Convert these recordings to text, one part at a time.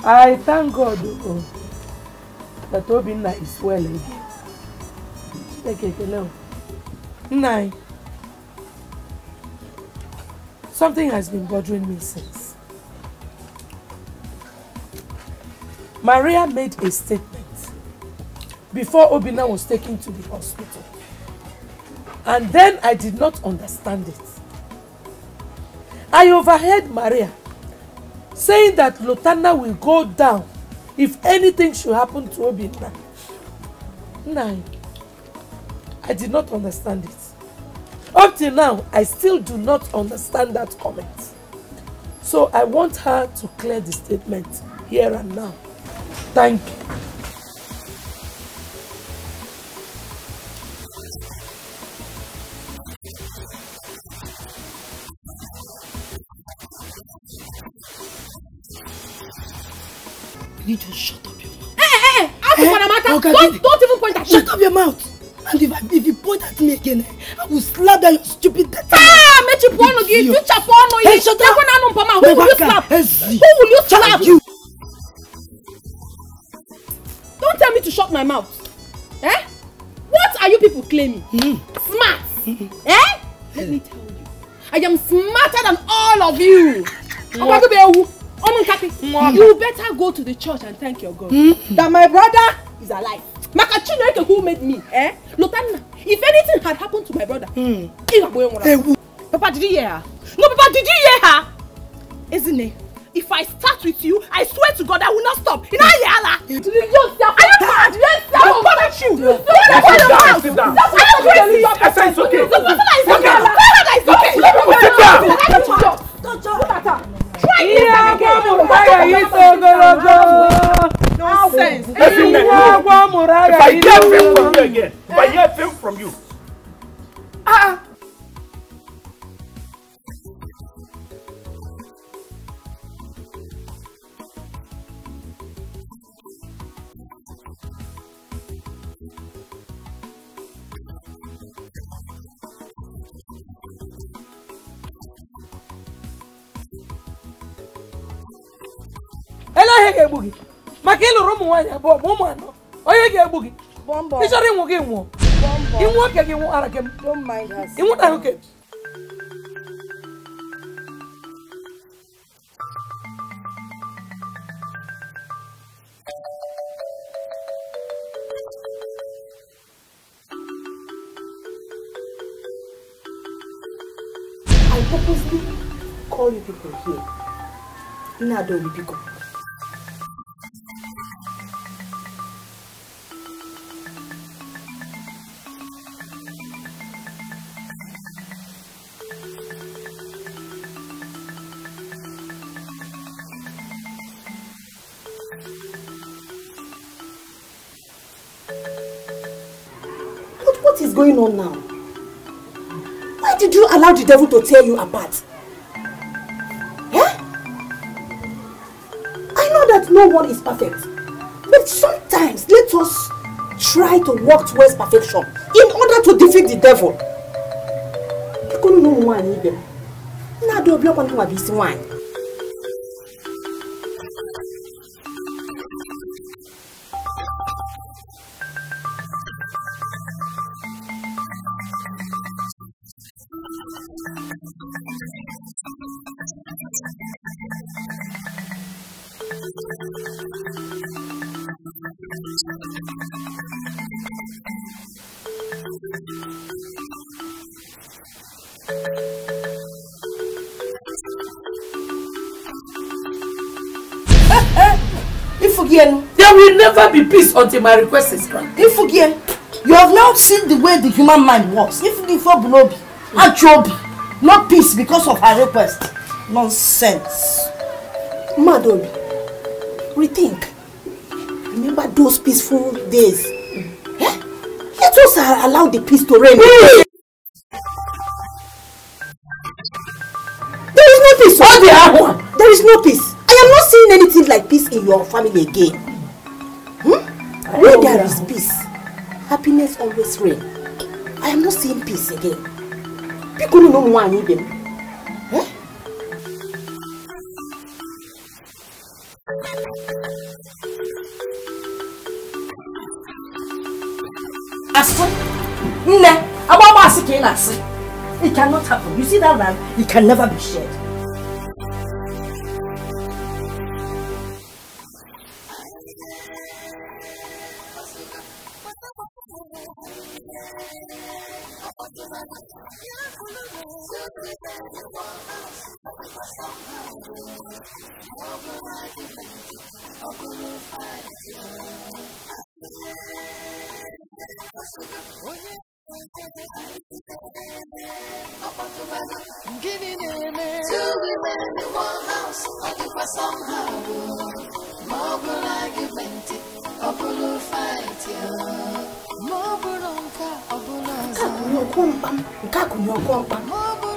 I thank God that Obinna is well again. Nai, something has been bothering me since. Maria made a statement before Obinna was taken to the hospital. And then I did not understand it. I overheard Maria saying that Lotana will go down if anything should happen to Obinna. Nai, I did not understand it. Up till now, I still do not understand that comment. So I want her to clear the statement here and now. Thank you. You need to shut up your mouth. Hey! Don't even point at me! Shut up your mouth! And if you point at me again, I will slap down your stupid teeth. Ah! Hey, shut up! Who will you slap? Who will you slap? You. Don't tell me to shut my mouth. Eh? What are you people claiming? Smart. Eh? Let me tell you. I am smarter than all of you. You better go to the church and thank your God that my brother is alive. Makachino who made me, eh? Lotana, if anything had happened to my brother, Papa, did you hear her? No, Papa, did you hear her? Isn't it? If I start with you, I swear to God I will not stop. You know, Yala. Are you mad? I'll punish you. Sit down. It's okay. Nonsense. If I hear film from you again, if I hear film from you. Boogie. Makelo room one, woman. Oh, you get boogie. Bombo. It's a ring again. Bombo. You walk again, Arakem. Don't mind us. You want to look at. I purposely call you people here. Ini Edo Etiko. What is going on now? Why did you allow the devil to tear you apart? No one is perfect, but sometimes let us try to work towards perfection in order to defeat the devil. You couldn't know one either. Now do you want to be this wine? There will never be peace until my request is granted. You have now seen the way the human mind works. If no peace because of her request. Nonsense. Madobi, rethink. Remember those peaceful days. Let us allow the peace to reign. There is no peace. There is no peace. I am not seeing anything like peace in your family again. Where there is peace, happiness always reigns. I am not seeing peace again. People don't know why I need them. It cannot happen. You see that land? It can never be shared.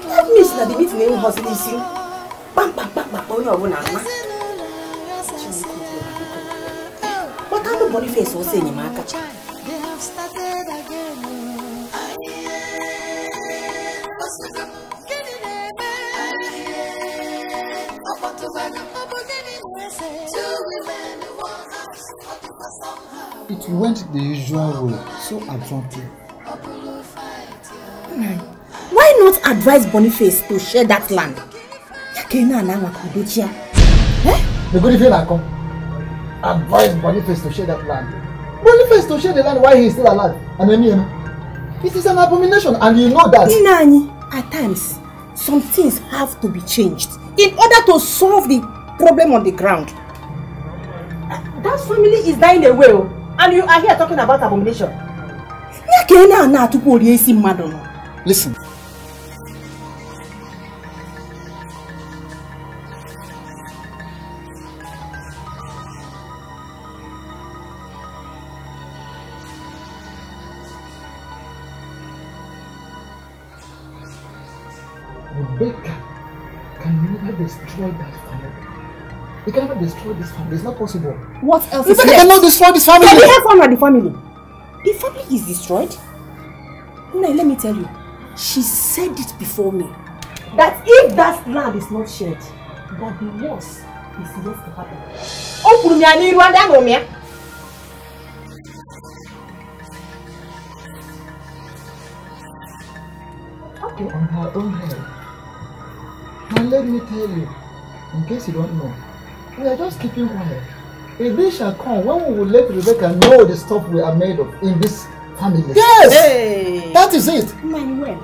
That means that the meeting ain't hustling. Bam. What kind of body face was saying, Maka? They have started again. It went the usual way, so abruptly. Why not advise Boniface to share that land? The good thing I come. Advise Boniface to share that land. Boniface to share the land while he is still alive. And then you know, it is an abomination, and you know that. At times, some things have to be changed in order to solve the problem on the ground. That family is dying away, and you are here talking about abomination. Listen. Rebecca can never destroy that family. They can never destroy this family. It's not possible. What else Rebecca cannot destroy this family. Can we have fun with the family? The family is destroyed. No, let me tell you. She said it before me. That if that land is not shared, that the worst is yet to happen. Okay. On her own head. Now let me tell you, in case you don't know, we are just keeping quiet. A day shall come when we will let Rebecca know the stuff we are made of in this family. Yes! Hey. That is it! Manuel.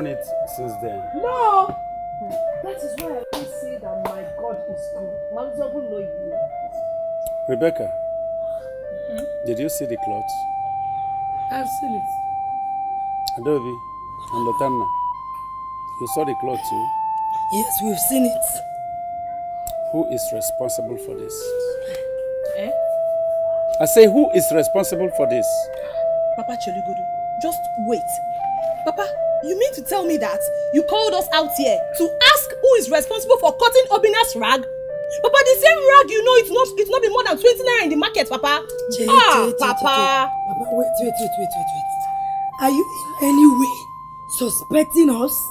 done it since then. No! That is why I always say that my God is good. Mamzobu know you. Rebecca, did you see the clothes? I've seen it. Adobe and Lotana, you saw the clothes too? Yes, we've seen it. Who is responsible for this? Eh? I say, who is responsible for this? Papa Cholugodu, just wait. Papa, you mean to tell me that you called us out here to ask who is responsible for cutting Obina's rag? Papa, the same rag, you know, it's not been more than 20 naira in the market, Papa. Papa. Papa, wait. Are you in any way suspecting us?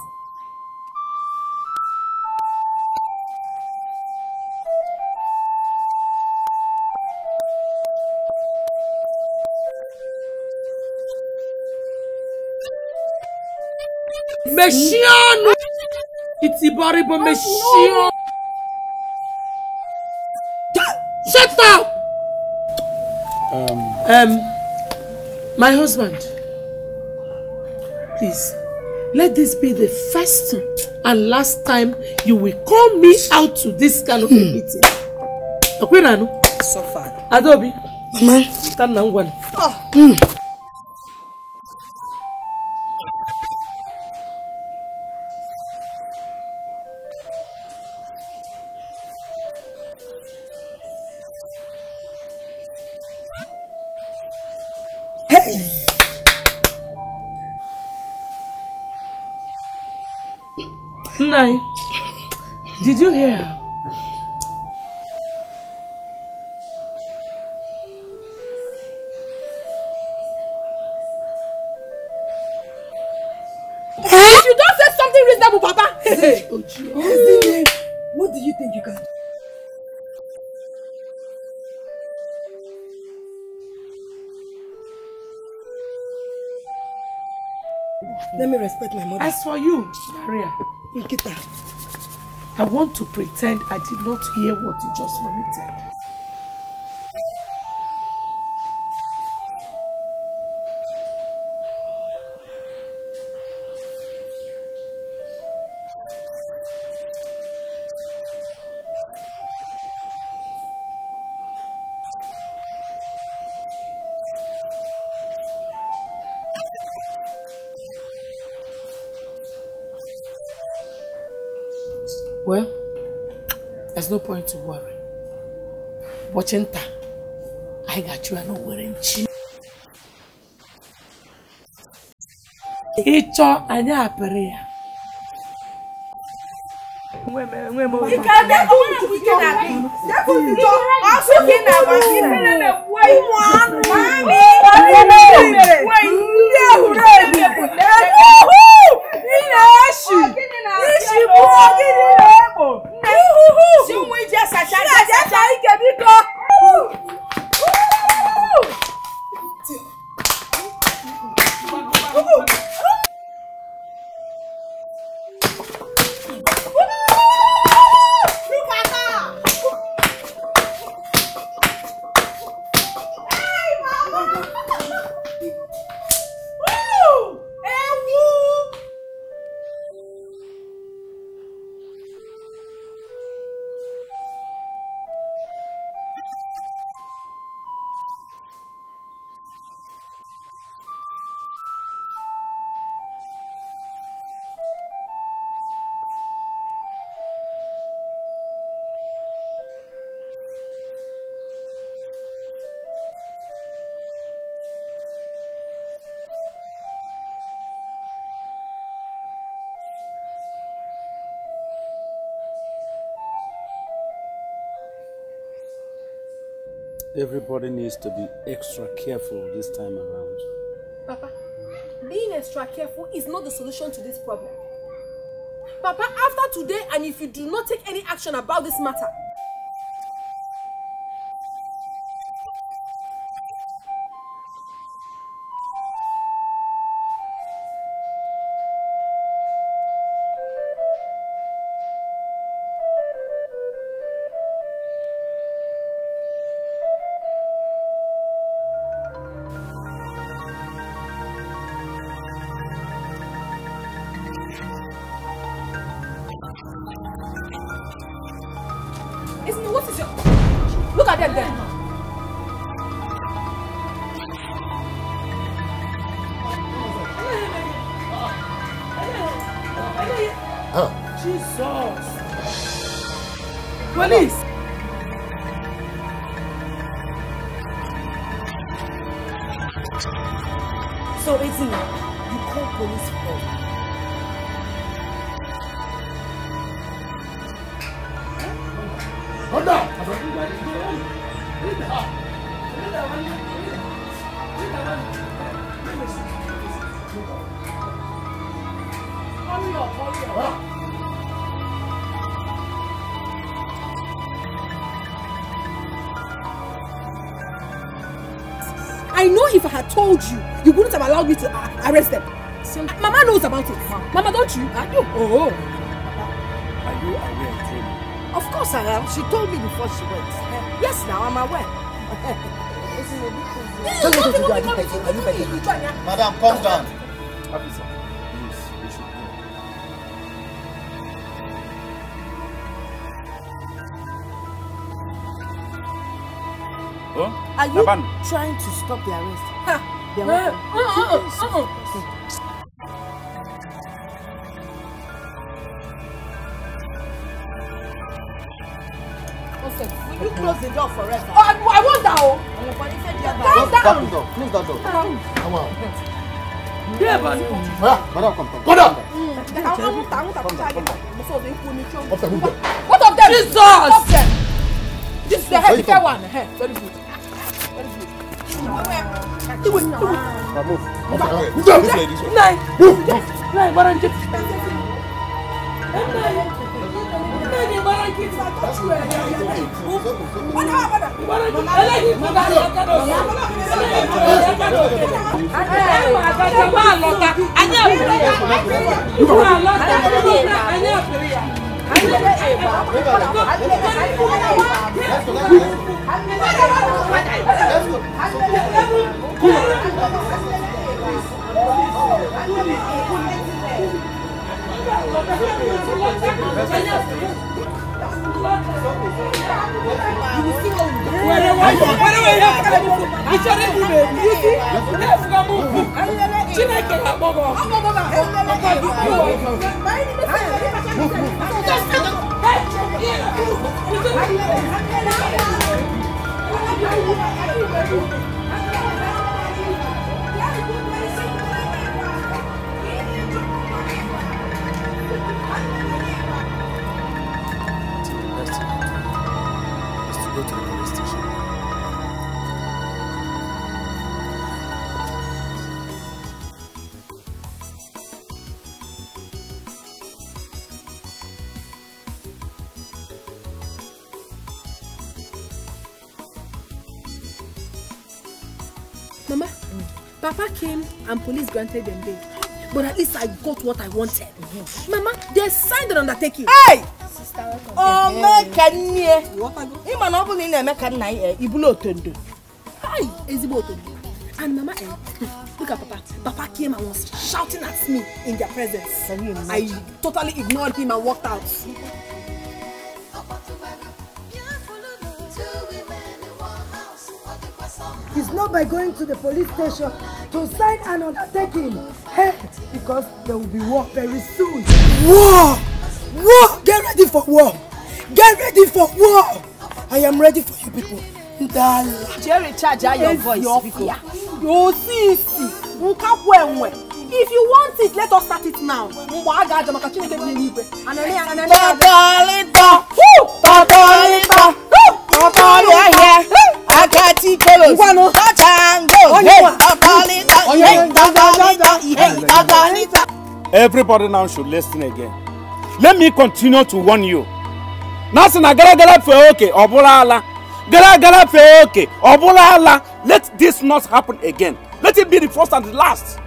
Meshiano! Itibaribo Meshiano! Shut up! My husband, please, let this be the first and last time you will call me out to this kind of a meeting. So far. Adobe. Mama. Stand now, one. Nai, did you hear her? If you don't say something reasonable, Papa! Hey, what do you think you can do? Let me respect my mother. As for you, Maria, Nikita, I want to pretend I did not hear what you just vomited. Well, there's no point to worry. Watching ta, I got you. I know wearing chin. Icho anya apere. Everybody needs to be extra careful this time around. Papa, being extra careful is not the solution to this problem. Papa, after today, and if you do not take any action about this matter, What is your... Look at them there. Jesus. Police. So, Etiko, you call police for? Hold on. Hurry up. I know if I had told you, you wouldn't have allowed me to arrest them. Mama knows about it. Mama, don't you? I do. Oh. Are you aware, Tony? Of course I am. She told me before she went. Yes, now I'm aware. Madam, calm down. Officer, please, we should go. Oh? Are you trying to stop the arrest? You close the door forever. I want that. Close that door. Close that door. Come on. Yeah, but Madam, come. Go down. What of them? Jesus! Stop them. This is the healthcare one. Very good. Very good. Mama, Papa came and police granted them bail. But at least I got what I wanted. Mama, they signed an undertaking. Hey! Oh, make a near. Even opening a mechanic, you blow tonto. Hi, Ezibo Tondo. And Mama, look at Papa. Papa came and was shouting at me in their presence. I totally ignored him and walked out. It's not by going to the police station to sign an undertaking. Hey, because there will be war very soon. War! War! Get ready for war! Get ready for war! I am ready for you people. Jerry, charge your voice. If you want it, let us start it now. Everybody now should listen again. Let me continue to warn you. Nasina gara gara fe okay, obulala. Gara gara fe okay, obulala. Let this not happen again. Let it be the first and the last.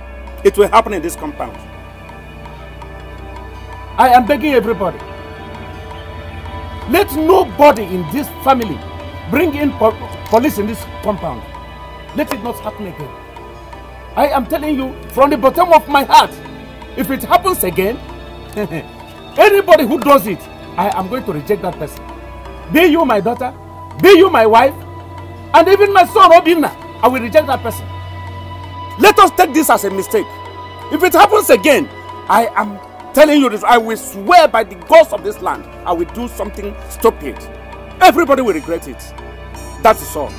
It will happen in this compound. I am begging everybody. Let nobody in this family bring in police in this compound. Let it not happen again. I am telling you from the bottom of my heart, if it happens again, anybody who does it, I am going to reject that person. Be you my daughter, be you my wife, and even my son Obinna, I will reject that person. Let us take this as a mistake. If it happens again, I am telling you this, I will swear by the gods of this land, I will do something stupid. Everybody will regret it. That is all.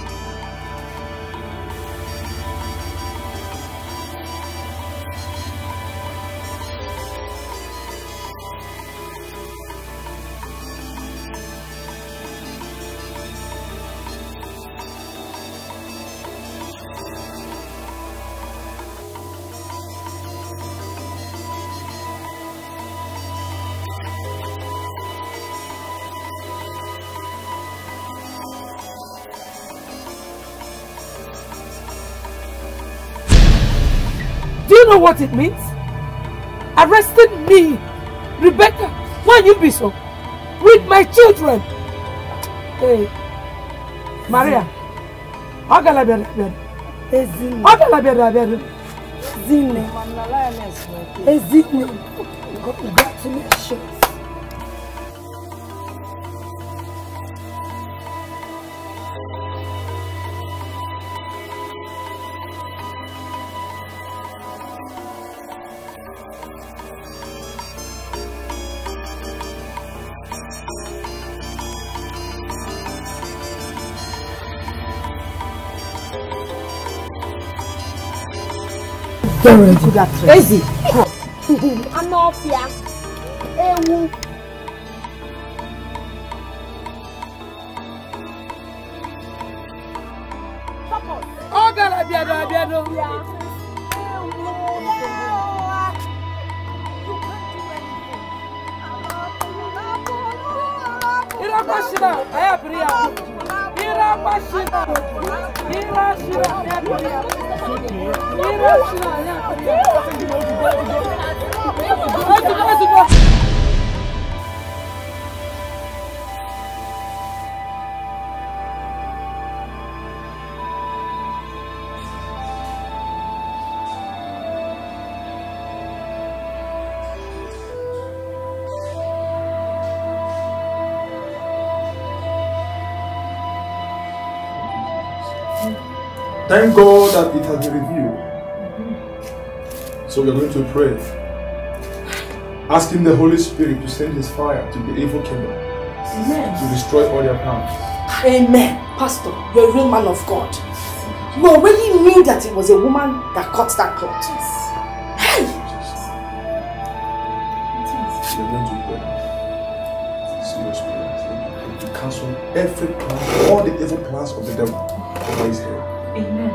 Do you know what it means? Arresting me, Rebecca, why you be so? With my children. Hey, Maria, how can I be congratulations. Easy. I'm off here. Ewu. Oh, God, I Thank God that it has been revealed. So we are going to pray, asking the Holy Spirit to send His fire to the evil kingdom. Amen. To destroy all their plans. Amen. Pastor, you're a real man of God. You already knew that it was a woman that cut that cloth. Hey! We are going to pray. Serious prayers. To cancel every plan, all the evil plans of the devil over his head. Amen.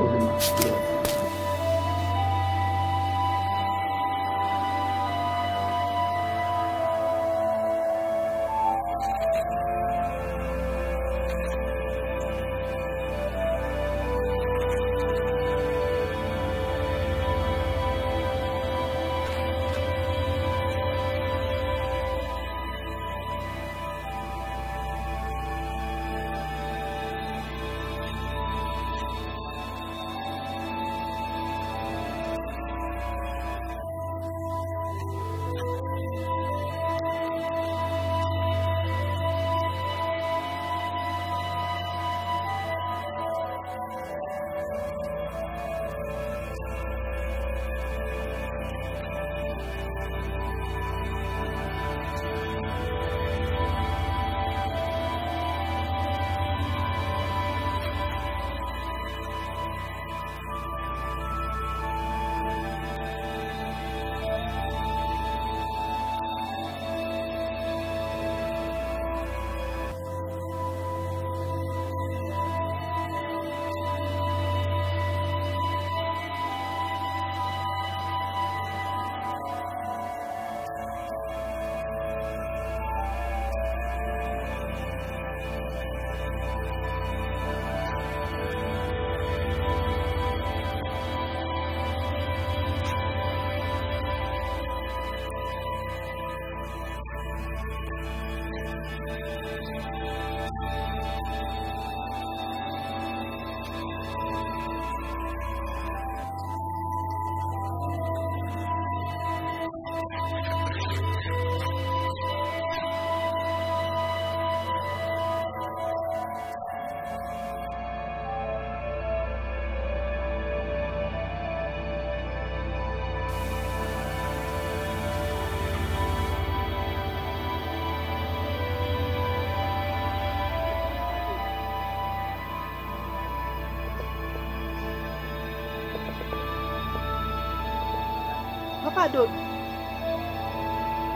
Papa Adobe.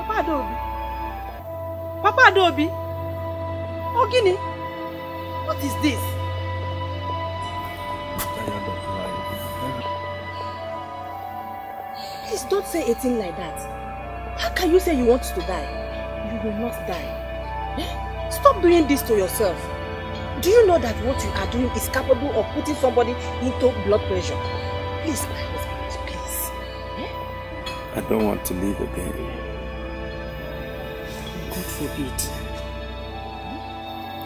Papa Adobe. Papa Adobe. Oh, Guinea. What is this? Please don't say a thing like that. How can you say you want to die? You will not die. Stop doing this to yourself. Do you know that what you are doing is capable of putting somebody into blood pressure? Please, my husband, please. I don't want to live again. God forbid.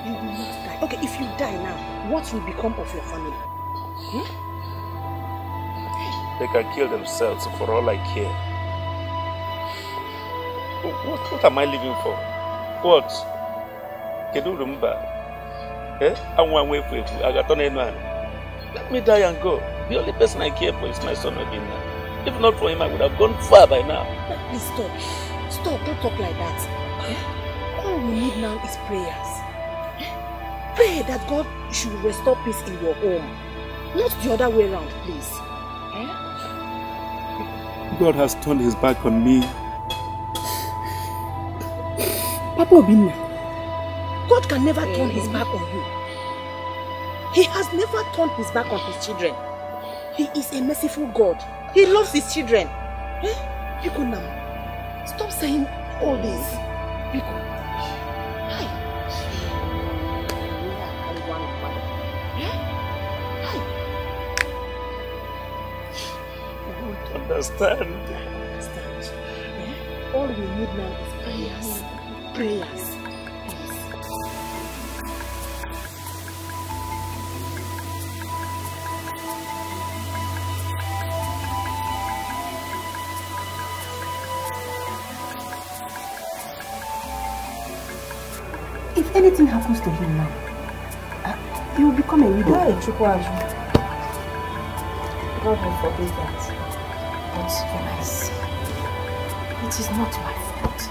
You will not die. Okay, if you die now, what will become of your family? They can kill themselves for all I care. What am I living for? What? Can you remember? Let me die and go. The only person I care for is my son Obinna. If not for him, I would have gone far by now. Please stop. Stop, don't talk like that. All we need now is prayers. Pray that God should restore peace in your home. Not the other way around, please. God has turned his back on me. Papa Obinna, God can never turn his back on you. He has never turned his back on his children. He is a merciful God. He loves his children. Biko now, stop saying all this. Biko. Hi. You don't understand. All we need now is prayers. Prayers. If anything happens to him now, he will become a widow. God will forbid that. But when I see, it is not my fault.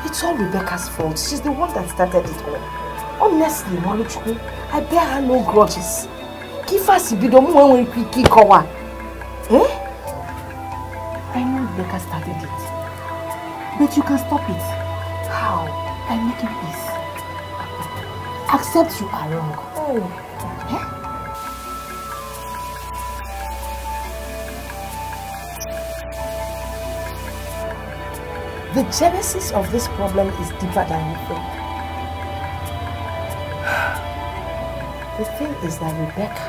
It's all Rebecca's fault. She's the one that started it all. Honestly, Maluchukwu, I bear her no grudges. Give us a bit of more when we kick her. I know Rebecca started it. But you can stop it. How? By making peace. Accept you are wrong. The genesis of this problem is deeper than you think. The thing is that Rebecca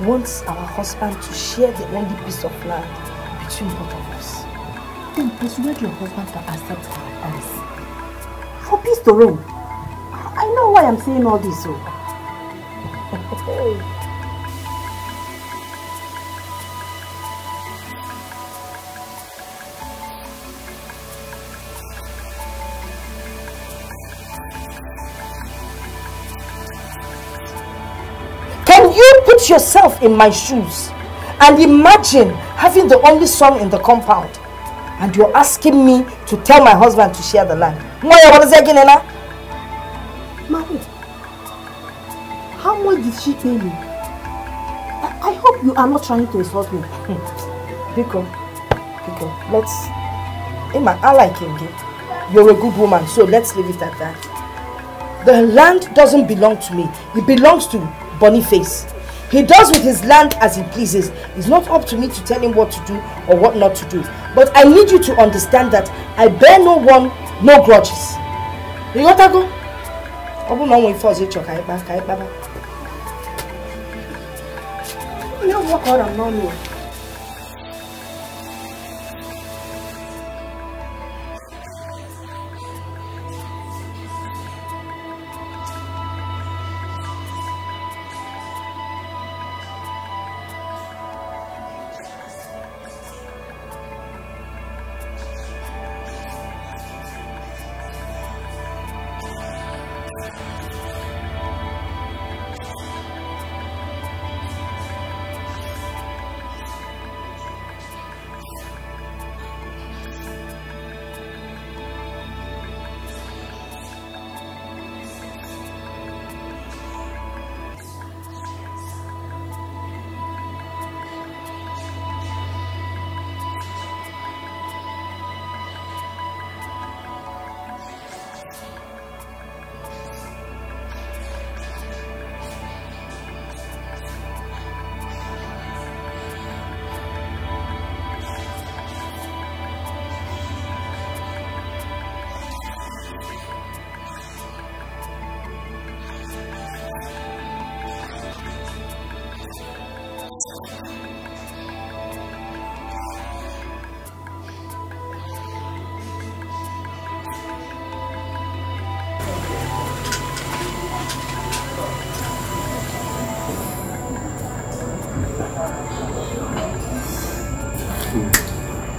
wants our husband to share the only piece of land between both of us. Then persuade your husband to accept her advice. For peace to reign. I know why I'm saying all this. Can you put yourself in my shoes and imagine having the only son in the compound and you're asking me to tell my husband to share the land? Mary, how much did she pay you? I hope you are not trying to insult me. Biko, let's... Emma, I like him. You're a good woman, so let's leave it at that. The land doesn't belong to me. It belongs to Boniface. He does with his land as he pleases. It's not up to me to tell him what to do or what not to do. But I need you to understand that I bear no grudges. You got to go? You know what I'm not doing.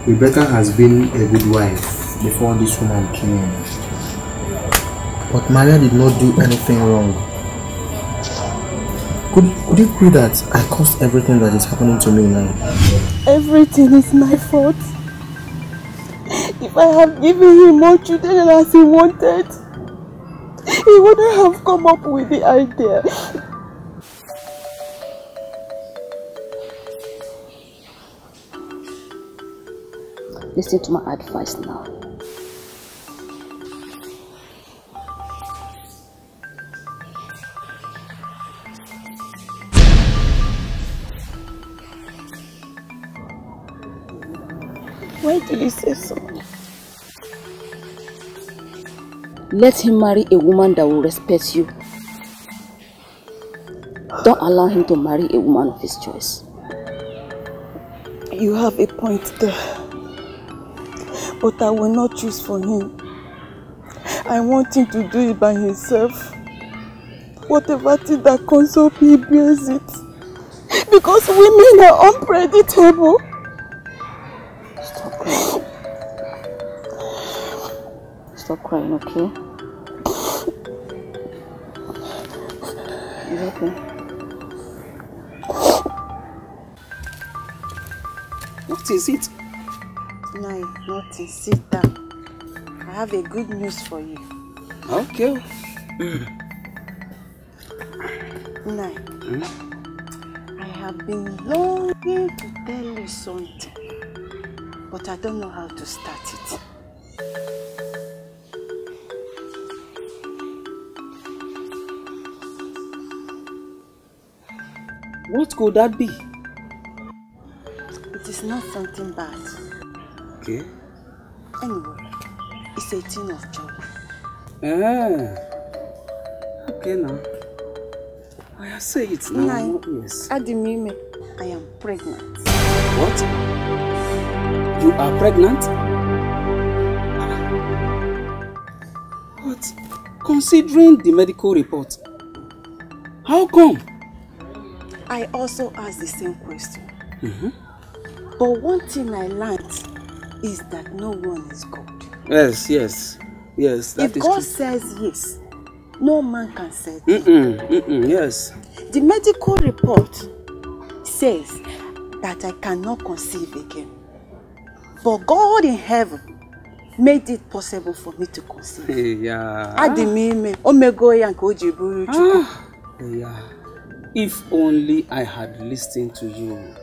Rebecca has been a good wife before this woman came in. But Maria did not do anything wrong. Could it be that I caused everything that is happening to me now? Everything is my fault. If I have given him more children as he wanted, he wouldn't have come up with the idea. Listen to my advice now. Why did you say so? Let him marry a woman that will respect you. Don't allow him to marry a woman of his choice. You have a point there. But I will not choose for him. I want him to do it by himself. Whatever thing that comes up, he bears it. Because women are unpredictable. Stop crying. Stop crying, okay? It's okay. What is it? No, nothing. Sit down. I have a good news for you. Okay. Nai, I have been longing to tell you something, but I don't know how to start it. What could that be? It is not something bad. Okay. Anyway, it's a thing of joy. Ah. Okay now. I say it now. Nai, yes. Adimime, I am pregnant. What? You are pregnant? What? Considering the medical report, how come? I also asked the same question. But one thing I learned is that no one is God. Yes, yes. Yes, that if is God true. says yes, no man can say yes. The medical report says that I cannot conceive again. But God in heaven made it possible for me to conceive. Yeah. Yeah. If only I had listened to you.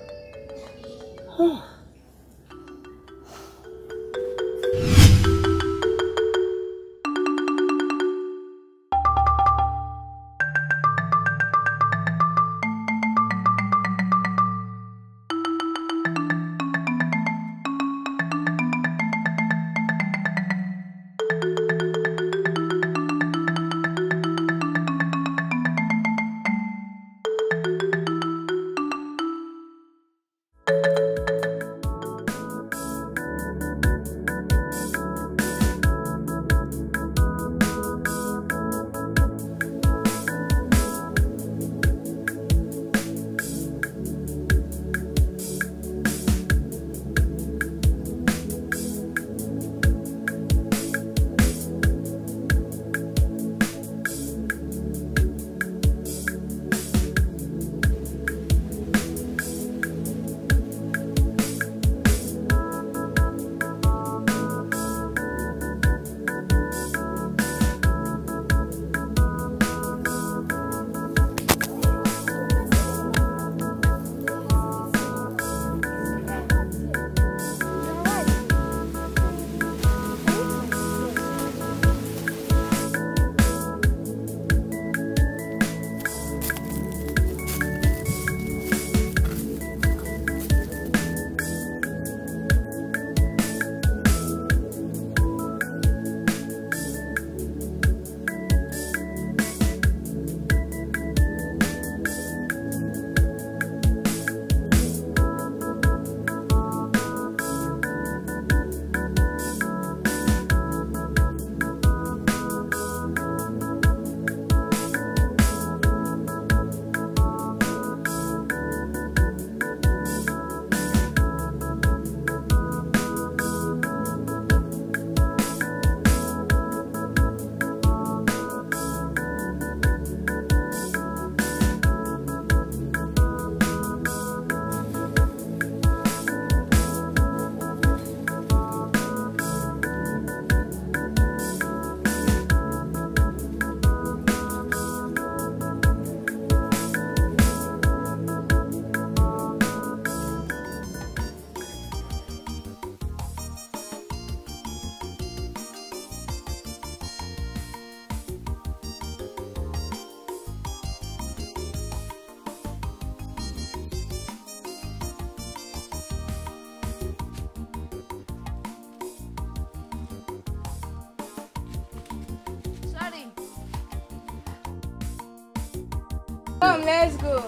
Come, let's go.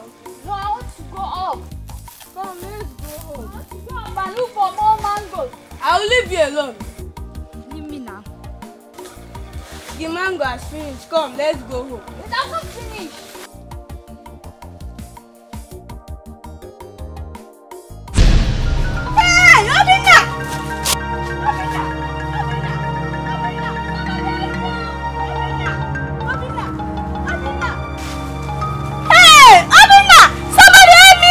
No, I want to go up. Come, let's go. I want to go up and look for more mangoes. I'll leave you alone. Leave me now. The mango has finished. Come, let's go home. It has not finished. Hey, Obinna! Hey, Obinna! Somebody help me!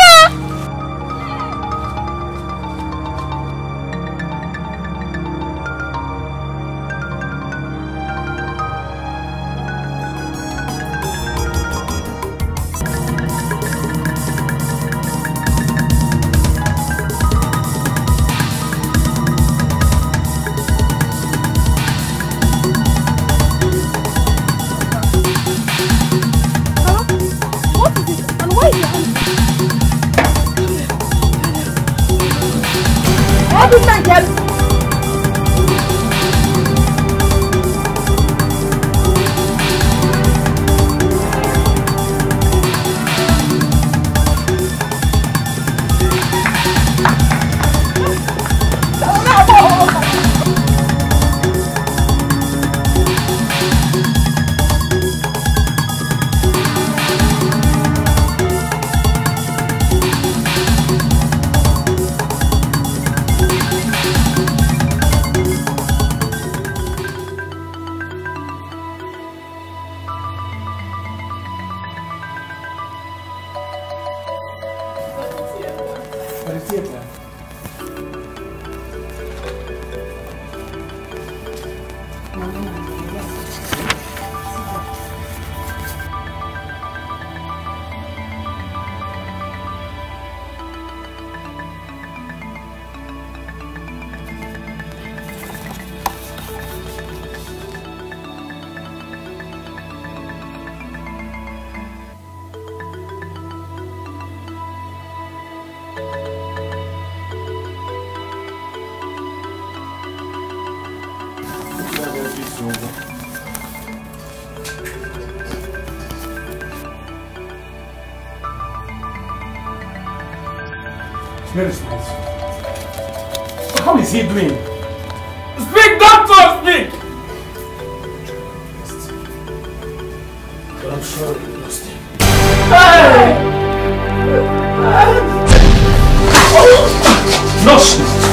Where is nice? How is he doing? Speak, doctor, speak! I'm sure you lost him. Hey! Nurse!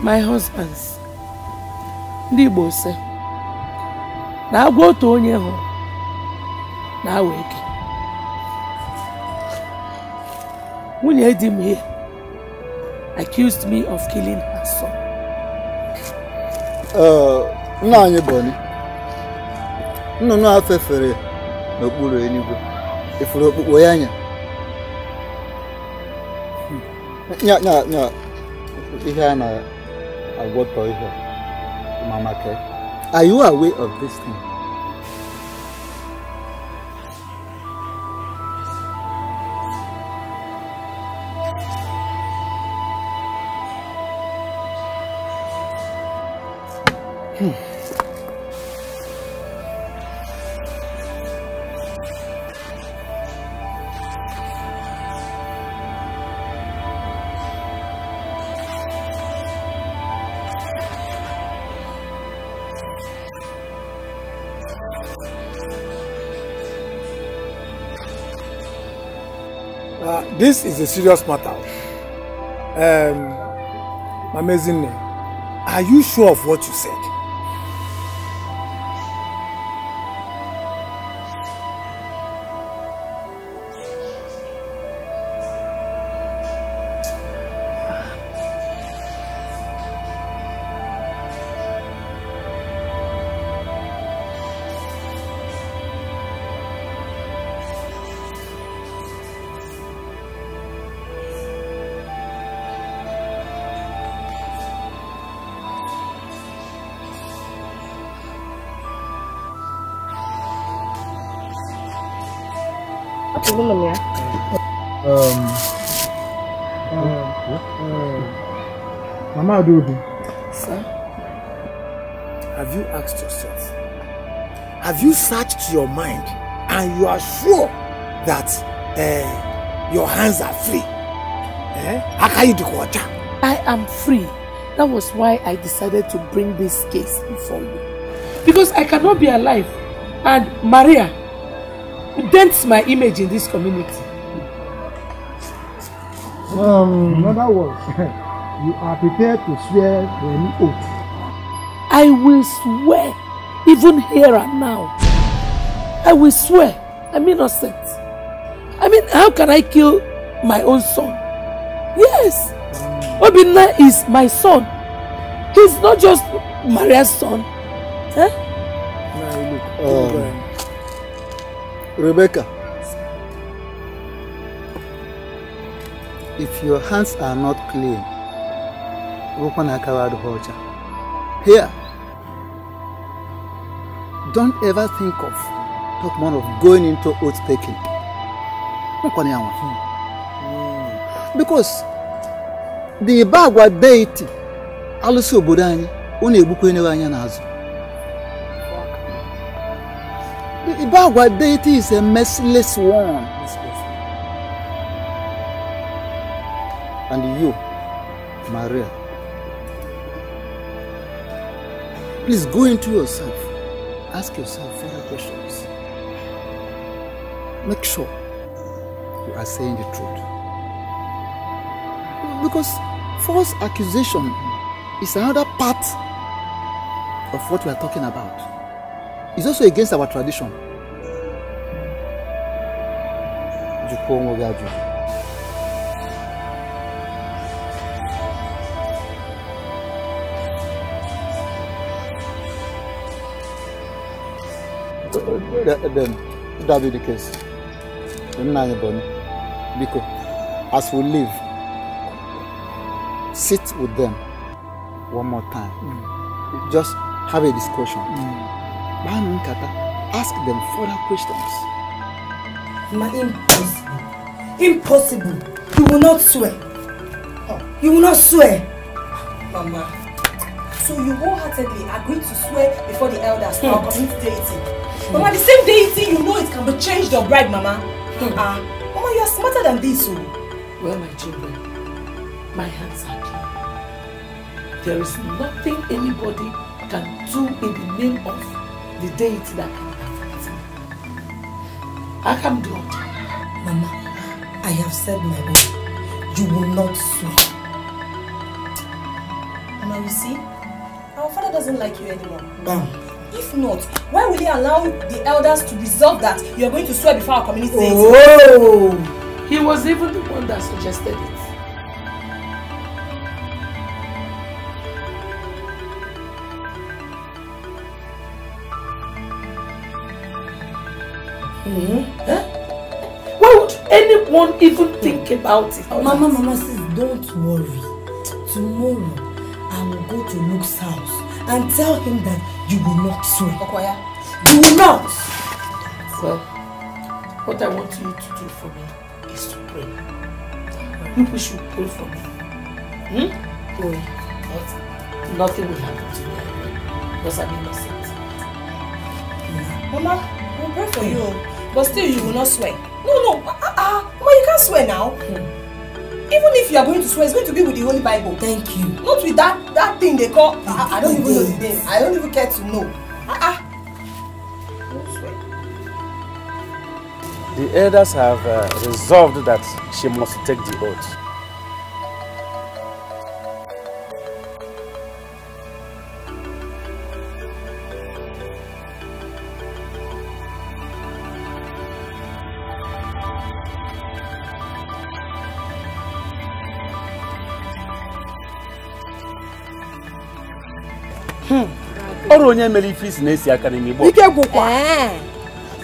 My husbands, ndị Igbo say, na agwa otu onye hụ na awa eke. Nwunye di m here accused me of killing her son. Nna anyị Boni, nnụnụ a fefere n'okpuru eluigwe, ifuru okpukpo ya anya. Nya ihe a na-agwọtọ ihe Mama K. Are you aware of this thing? This is a serious matter. Amazing. Are you sure of what you said? Mama Adobe. Sir? Have you asked yourself? Have you searched your mind and you are sure that your hands are free? I am free. That was why I decided to bring this case before you. Because I cannot be alive. And Maria dents my image in this community. In other words, you are prepared to swear to any oath. I will swear, even here and now. I will swear I'm innocent. I mean, how can I kill my own son? Yes, Obinna is my son. He's not just Maria's son. Huh? Rebecca, if your hands are not clean, here, don't ever think of going into oath taking. Because the Bagwa deity also Budani only Bukwanyanazo. The Bagwa deity is a merciless one. And you, Maria, please go into yourself. Ask yourself further questions. Make sure you are saying the truth. Because false accusation is another part of what we are talking about. It's also against our tradition. Then that be the case. Because as we leave, sit with them one more time. Just have a discussion. Ask them further questions. Impossible. You will not swear. You will not swear. Mama, so you wholeheartedly agreed to swear before the elders to our community deity. Mama, the same deity, you know it can be changed or bribed, Mama. Mama, you are smarter than this. So. Well, my children, my hands are clean. There is nothing anybody can do in the name of the deity that can affect me. I can do it. Mama, I have said my word. You will not swear. Mama, you see, our father doesn't like you anymore. Bam. If not, why will he allow the elders to resolve that you are going to swear before our community? Oh! He was even the one that suggested it. Huh? Why would anyone even think about it? Mama, sis, don't worry. Tomorrow, I will go to Luke's house and tell him that you will not swear. Okoya, you will not! Well, what I want you to do for me is to pray. People should pray for me. Pray. But nothing will happen to me because I'm innocent. Mama, we'll pray for you. But still, you will not swear. No. Mama, you can't swear now. Even if you are going to swear, it's going to be with the Holy Bible. Thank you. Not with that thing they call. I don't even know the name. I don't even care to know. Don't swear. The elders have resolved that she must take the oath.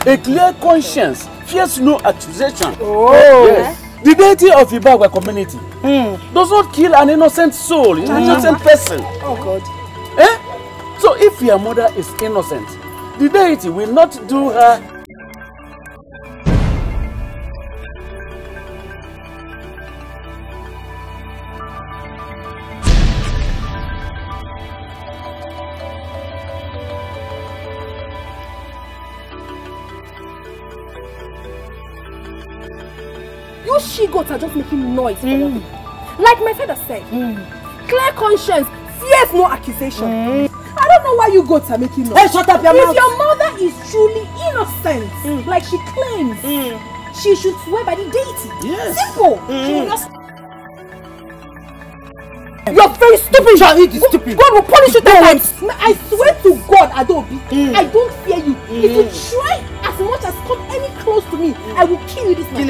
A clear conscience fears no accusation. Yes. The deity of Ibagwa community does not kill an innocent soul, an innocent person. Oh God. So if your mother is innocent, the deity will not do her. You she-goats are just making noise for nothing. Like my father said, clear conscience fears no accusation. I don't know why you goats are making noise. Hey, shut up your mouth! If your mother is truly innocent, like she claims, she should swear by the deity. Yes. Simple. She will not. You're very stupid. Stupid. God will punish you 10 times. I swear to God, Adobe, I don't fear you. If you try as much as come any close to me, I will kill you this man.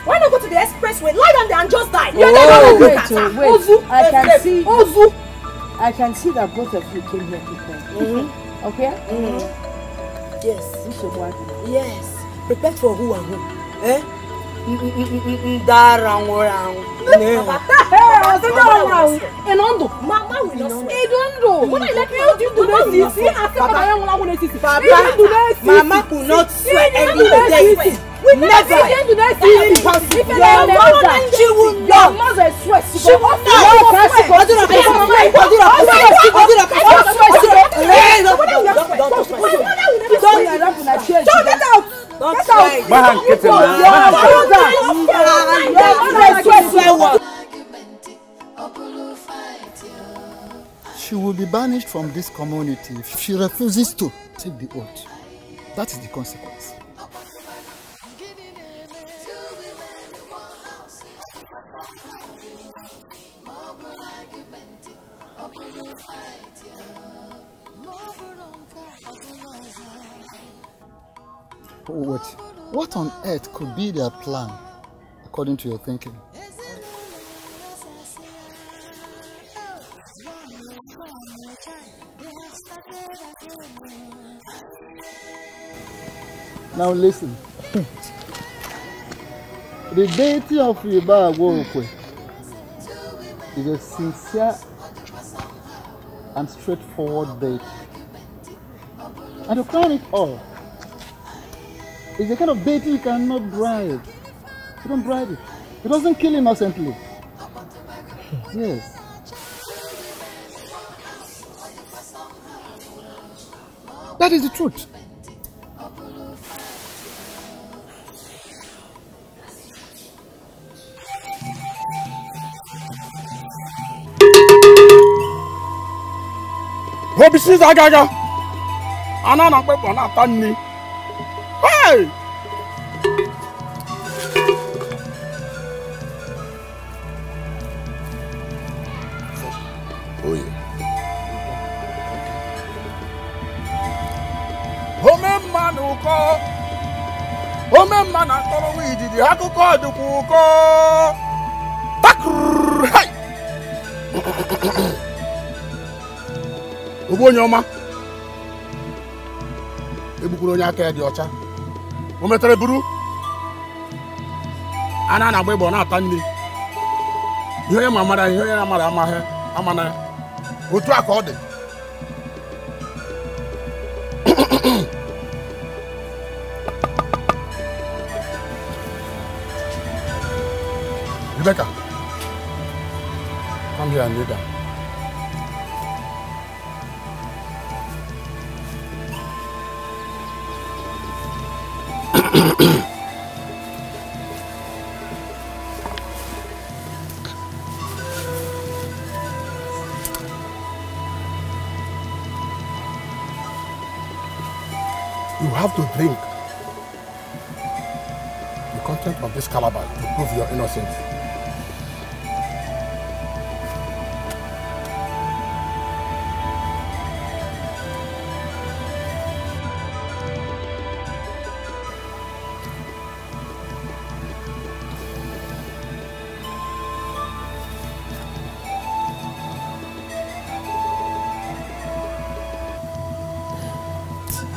Why not go to the expressway, lie down there and just die? Wait. I can see that both of you came here to pray. Okay? Yes. Yes. Prepare for who and who? Mama will not swear. Mama will not swear. We never. She will not. She will not. Get out. She will be banished from this community if she refuses to take the oath. That is the consequence. Wait, what on earth could be their plan, according to your thinking? Now listen. The deity of Yoruba Agwo-Okwe is a sincere and straightforward deity. And to crown it all, it's the kind of deity you cannot bribe. You don't bribe it. It doesn't kill innocently. Yes. That is the truth. Obisi Zagaga. Anana Pepo na Tani. Hey! Oh yeah. Ome manuko. Ome manakoro wijidi hakuko dukuko. Bakrrr. Hey! Ubonyoma. Ebukuru onye aka dị ọcha. O metere buru. Ana na agba na ata nri. Ihe onye mamara ihe onye amara amahe amana. Otu aka ọ dị. Rebecca. Come here and kneel down. You have to drink the content of this calabash to prove your innocence.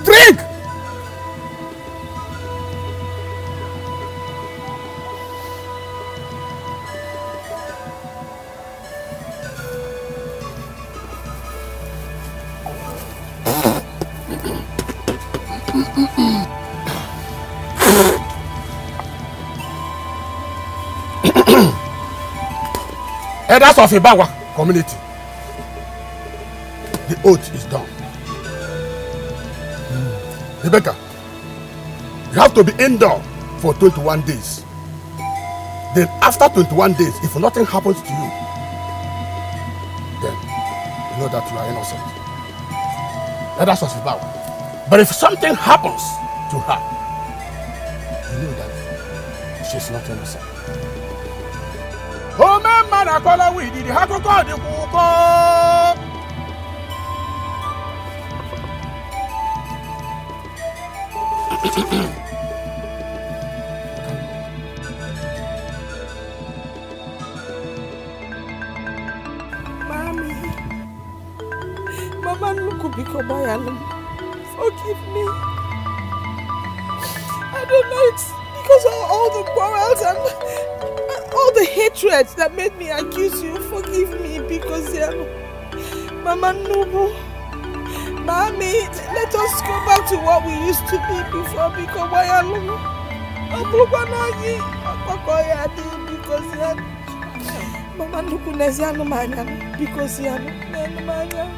Drink! Elders of Ibawa community, the oath is done. Rebecca, you have to be indoor for 21 days. Then after 21 days, if nothing happens to you, then you know that you are innocent. Elders of Ibawa. But if something happens to her, you know that she's not innocent. Oh man, I call her with the Hakoko de Kuko. Mommy, Mama Nukubikomaya, forgive me. I don't know, it's because of all the quarrels and all the hatred that made me accuse you. Forgive me because Mama Nubu. Mommy, let us go back to what we used to be before because Mama Nuku Neziano Manya because Manya.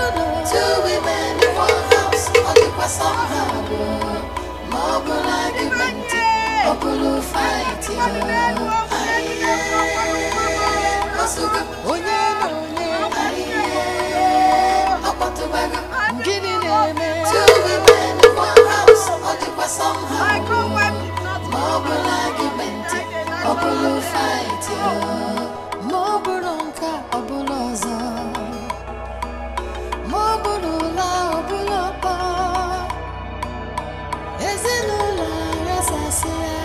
Two women in one house, or the somehow. Mobile argument, Obulu fight. Two women in one house, or the somehow. Mobile argument, Obulu fight. Mobulonka, Obuloza. Mobulula, Obulopa. Ezinula, Rasasia.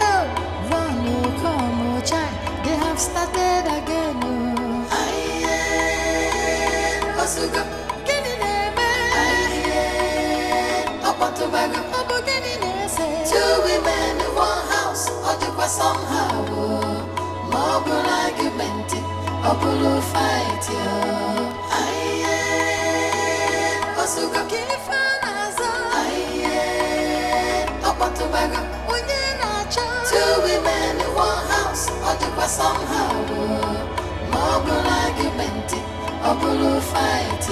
Oh, Vanu, come, child. They have started again. Aye, Osuga. Two women in one house, or the somehow. Mobile argument, Obulu fight. Aye, Osuga Kifanaza. Aye, Opatubaga. Two women in one house, or the somehow. Mobile argument, Obulu fight.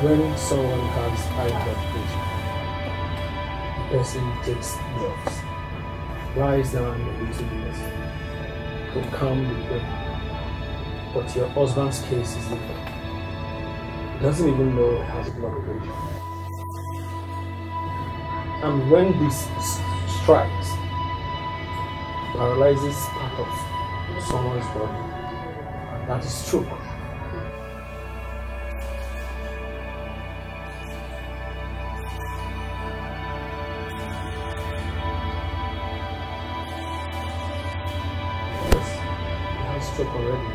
When someone has high blood pressure, the person takes drugs, lies down a little bit to calm the brain. But your husband's case is different. He doesn't even know he has blood pressure. And when this strikes, paralyzes part of someone's body, and that is stroke. Already.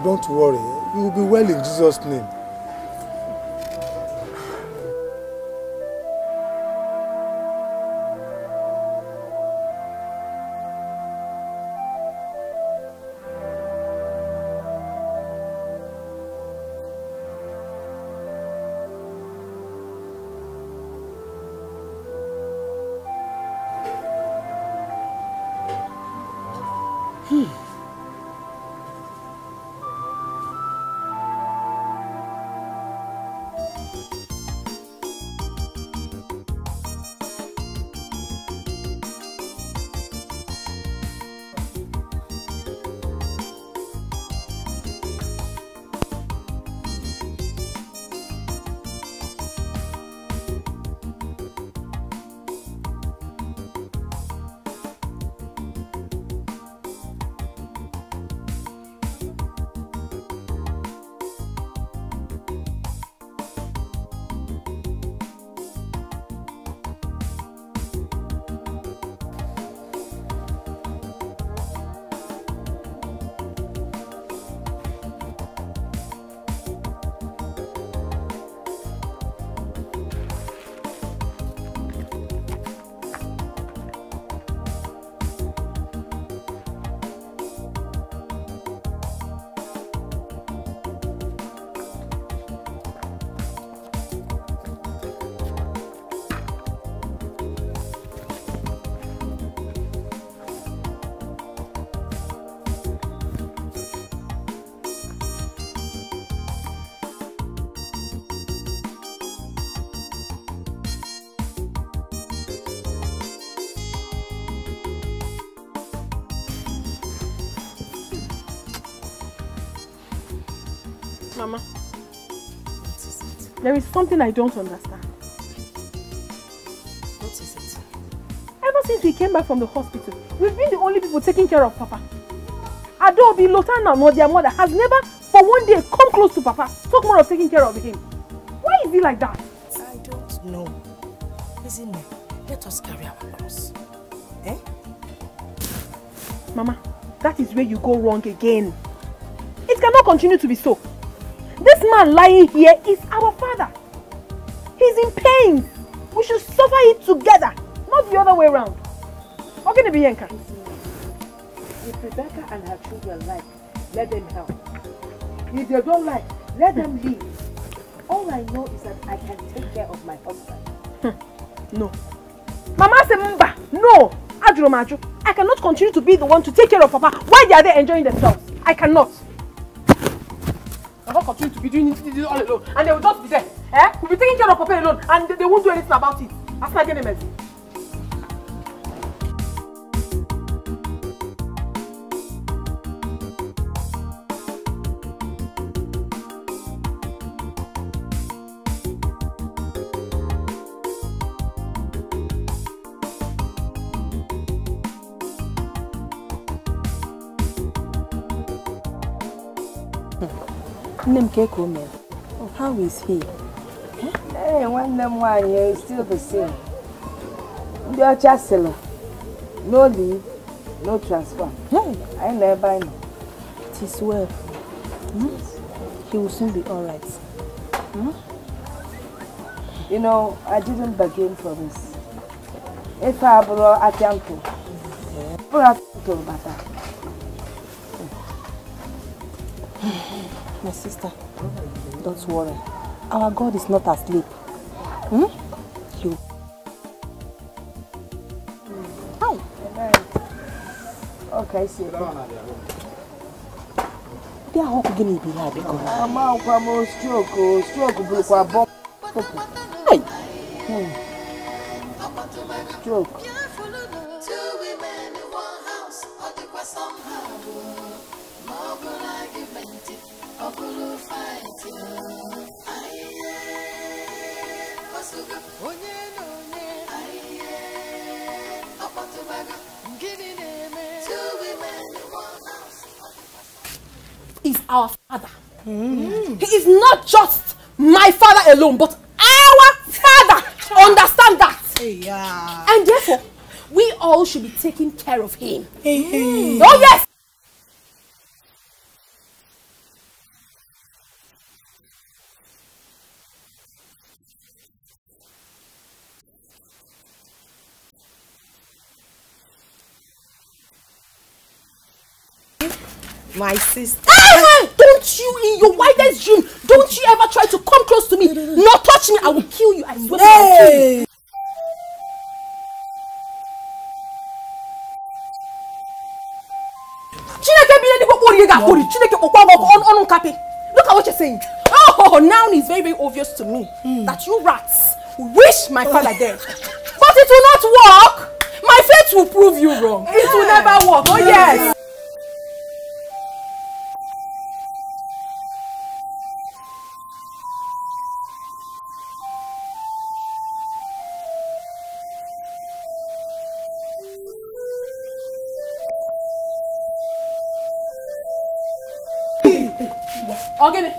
don't worry. You will be well in Jesus' name. Mama, there is something I don't understand. What is it? Ever since we came back from the hospital, we've been the only people taking care of Papa. Adobe, Lotana, or their mother has never for one day come close to Papa, talk more of taking care of him. Why is he like that? I don't know. Listen, let us carry our cross. Eh? Mama, that is where you go wrong again. It cannot continue to be so. This man lying here is our father. He's in pain. We should suffer it together, not the other way around. How can it be, Yenka? If Rebecca and her children like, let them help. If they don't like, let them leave. All I know is that I can take care of my husband. No. Mama Semba, no. Adro, I cannot continue to be the one to take care of Papa while they are there enjoying themselves. I cannot. I will continue to be doing it all alone, and they will just be there. We'll be taking care of Papa alone, and they won't do anything about it. That's not getting messy. How is he? Hey, one them one here is still the same. They are just seller. No leave, no transfer. Hey, I never know. It is well. He will soon be alright. You know, I didn't bargain for this. If I brought a temple, my sister, don't worry. Our God is not asleep. You. Hi. Okay, see. They are all going to be happy. I'm out from stroke, blue, bomb. Hey. Stroke. Is our father. He is not just my father alone, but our father. Understand that? Yeah. And therefore, we all should be taking care of him. Oh yes. My sister. Hey! Don't you, in your wildest dream, don't you ever try to come close to me. Not touch me, I will kill you. I swear. Hey! Look at what you're saying. Oh, now it's very, very obvious to me that you rats wish my father dead. But it will not work. My fate will prove you wrong. It will never work. Oh yes. Ogene, I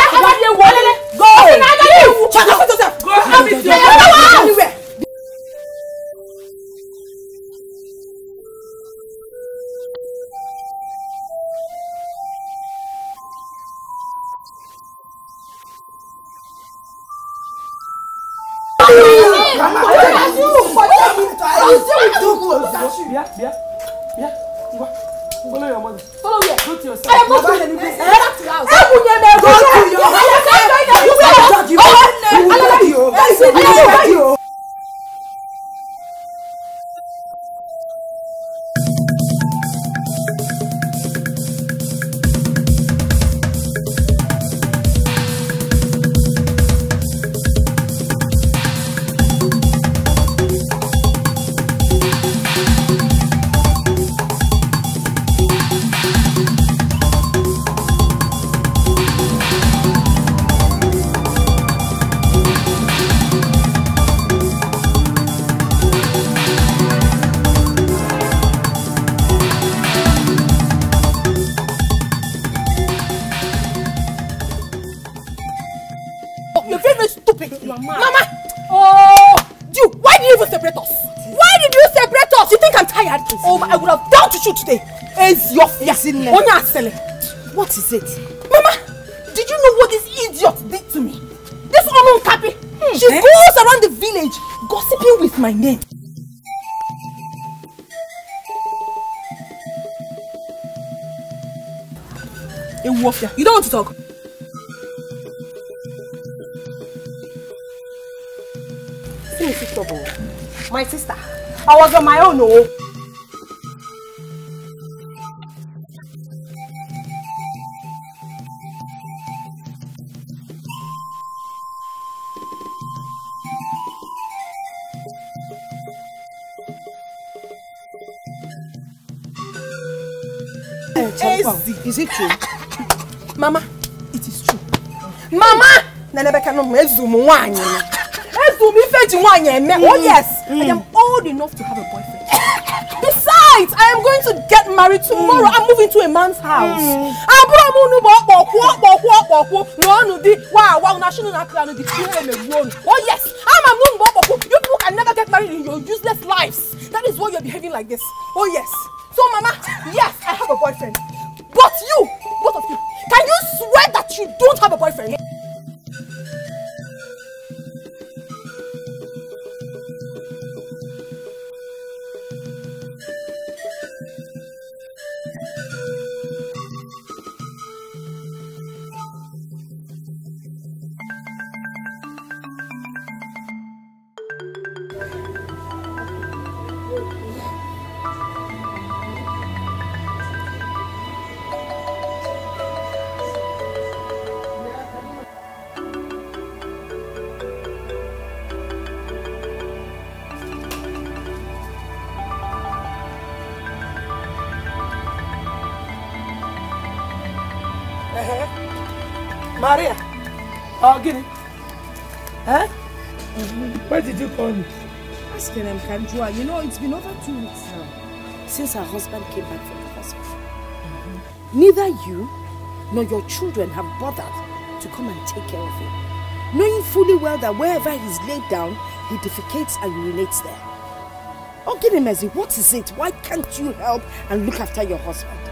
go. Go. Follow your mother. Follow where? Go to your side. I am not going anywhere. Back to your house. Go to your house. Today is your what is it? Mama, did you know what this idiot did to me? This unknown Kapi, she goes around the village gossiping with my name. You don't want to talk? See me sit trouble. My sister, I was on my own, oh. Is it true? Mama, it is true. Mama! Oh yes, I am old enough to have a boyfriend. Besides, I am going to get married tomorrow. I'm moving to a man's house. Oh yes, you people can never get married in your useless lives. That is why you're behaving like this. Oh yes. So Mama, yes, I have a boyfriend. But you, both of you, can you swear that you don't have a boyfriend? Maria, oh, get it. Huh? Where did you call me? Asking him, Kanjua. You know, it's been over 2 weeks now since her husband came back from the hospital. Neither you nor your children have bothered to come and take care of him, knowing fully well that wherever he's laid down, he defecates and urinates there. Oh, Ginemezi, what is it? Why can't you help and look after your husband?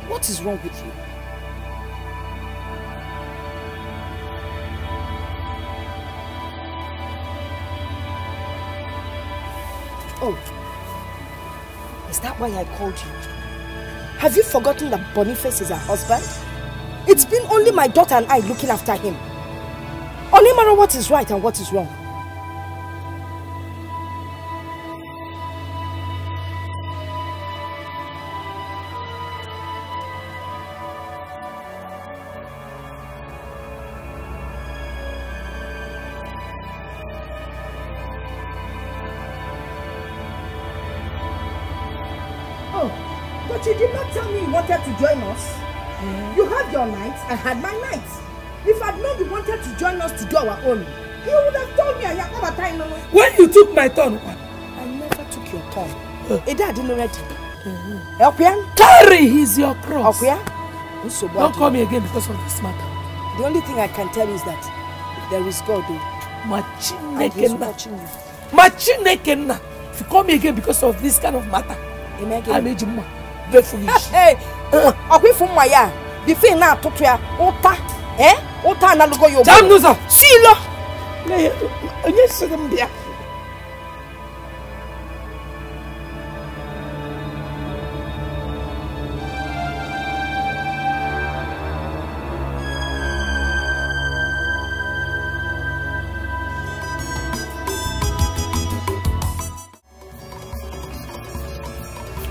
What is wrong with you? Oh, is that why I called you? Have you forgotten that Boniface is her husband? It's been only my daughter and I looking after him. Only matter what is right and what is wrong. But you did not tell me you wanted to join us. You had your nights, I had my nights. If I'd known you wanted to join us to do our own, you would have told me. When you took my turn, I never took your turn. Eda didn't already. Carry his your cross. Don't call me again because of this matter. The only thing I can tell you is that there is God. And he's watching you. Machinekena. If you call me again because of this kind of matter, I made you very foolish. Hey, away from my yard. The thing now to ya. Ota, Ota na lugo yo. Jamnuza. Silo. Yes, I'm there.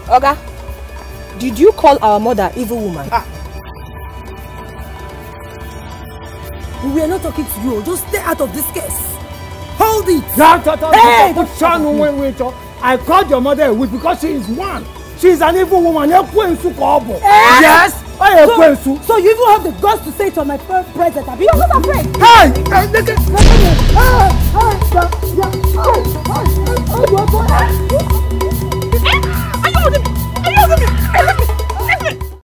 Oga, did you call our mother evil woman? We are not talking to you. Just stay out of this case. Hold it. Hey, I called your mother a witch because she is one. She is an evil woman. Yes. So you even have the guts to say it on my present. Are you not afraid? Hey!